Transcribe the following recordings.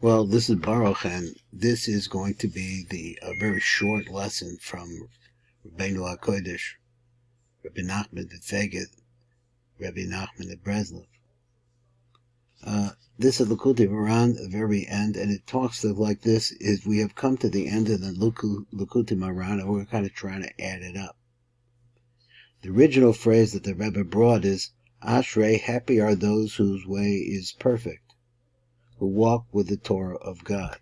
Well, this is Baruch, and this is going to be a very short lesson from Rabbeinu HaKodesh, Rabbi Nachman the Feged, Rabbi Nachman the Breslev. This is Likutei Maharn, the very end, and it talks of like this, is we have come to the end of the Likutei Maharn, and we're kind of trying to add it up. The original phrase that the Rebbe brought is, Ashrei, happy are those whose way is perfect, who walk with the Torah of God.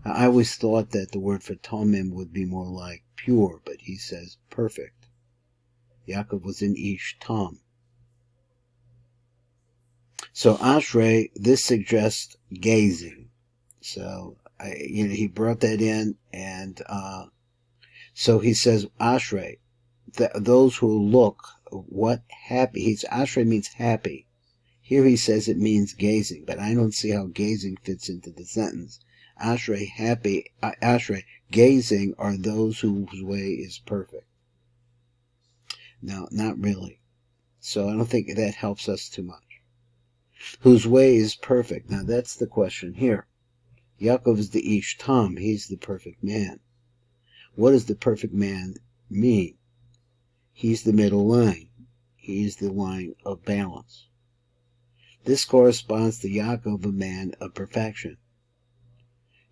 Now, I always thought that the word for Tomim would be more like pure, but he says perfect. Yaakov was in Ish Tom. So Ashrei, this suggests gazing. So he brought that in, and so he says Ashrei, those who look, what happy? Ashrei means happy. Here he says it means gazing, but I don't see how gazing fits into the sentence. Ashrei, happy, Ashrei, gazing are those whose way is perfect. No, not really. So I don't think that helps us too much. Whose way is perfect. Now that's the question here. Yaakov is the Ish Tam. He's the perfect man. What does the perfect man mean? He's the middle line. He's the line of balance. This corresponds to Yaakov, a man of perfection.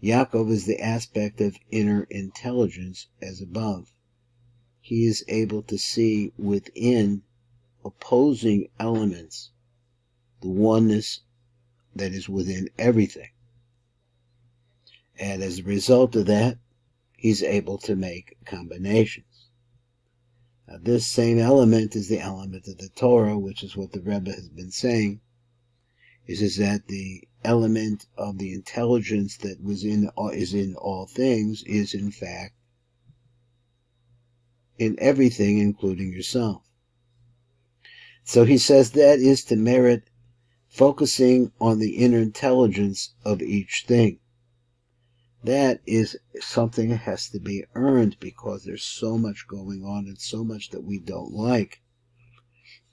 Yaakov is the aspect of inner intelligence as above. He is able to see within opposing elements the oneness that is within everything. And as a result of that, he's able to make combinations. Now, this same element is the element of the Torah, which is what the Rebbe has been saying, is that the element of the intelligence that is in all things is in fact in everything, including yourself. So he says that is to merit focusing on the inner intelligence of each thing. That is something that has to be earned because there's so much going on and so much that we don't like.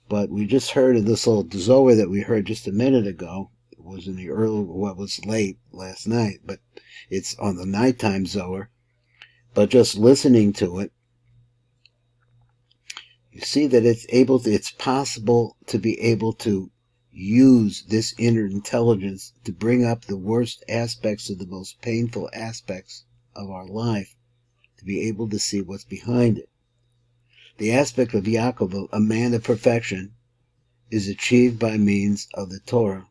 But we just heard of this little Zohar that we heard just a minute ago. It was in the was late last night, but it's on the nighttime Zohar. But just listening to it, you see that it's possible to be able to use this inner intelligence to bring up the worst aspects of the most painful aspects of our life, to be able to see what's behind it. The aspect of Yaakov, a man of perfection, is achieved by means of the Torah.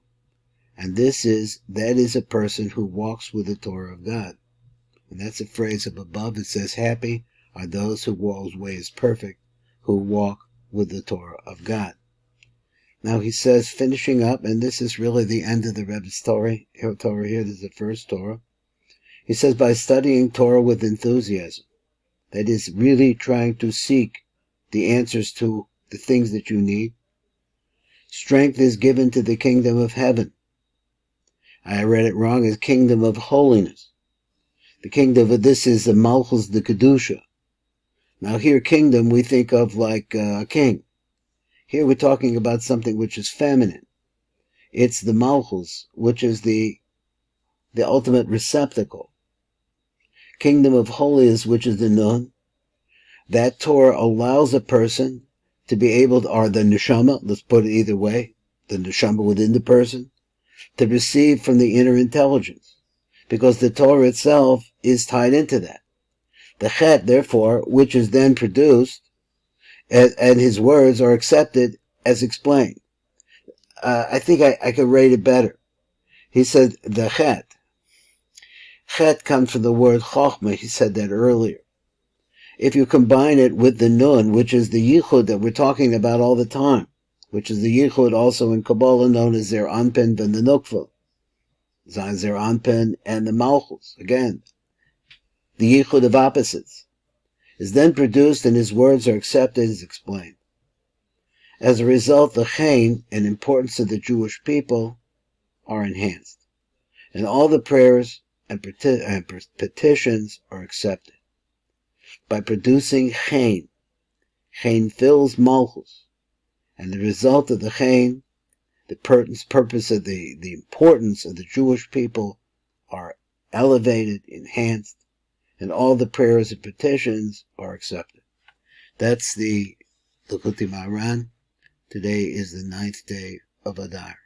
And that is a person who walks with the Torah of God. And that's a phrase up above. It says, happy are those whose way is perfect, who walk with the Torah of God. Now he says, finishing up, and this is really the end of the Rebbe's Torah here, this is the first Torah. He says, by studying Torah with enthusiasm, that is really trying to seek the answers to the things that you need, strength is given to the kingdom of heaven. I read it wrong, as kingdom of holiness. The kingdom of this is the Malchus, the Kedusha. Now here, kingdom, we think of like a king. Here we're talking about something which is feminine. It's the Malchus, which is the ultimate receptacle. Kingdom of holiness, which is the Nun. That Torah allows a person to be able to, or the neshama, let's put it either way, the neshama within the person, to receive from the inner intelligence. Because the Torah itself is tied into that. The chet, therefore, which is then produced, and his words are accepted as explained. I think I could rate it better. He said the chet. Chet comes from the word chokhmah. He said that earlier. If you combine it with the nun, which is the yichud that we're talking about all the time, which is the yichud also in Kabbalah known as Zer Anpin and the Nukva, Zer Anpin and the Malchus, again, the yichud of opposites, is then produced and his words are accepted as explained. As a result, the chen and importance of the Jewish people are enhanced, and all the prayers and petitions are accepted. By producing chen fills malchus, and the result of the chen, the purpose of the importance of the Jewish people elevated, enhanced, and all the prayers and petitions are accepted. That's the Likutei Maharn. Today is the 9th day of Adar.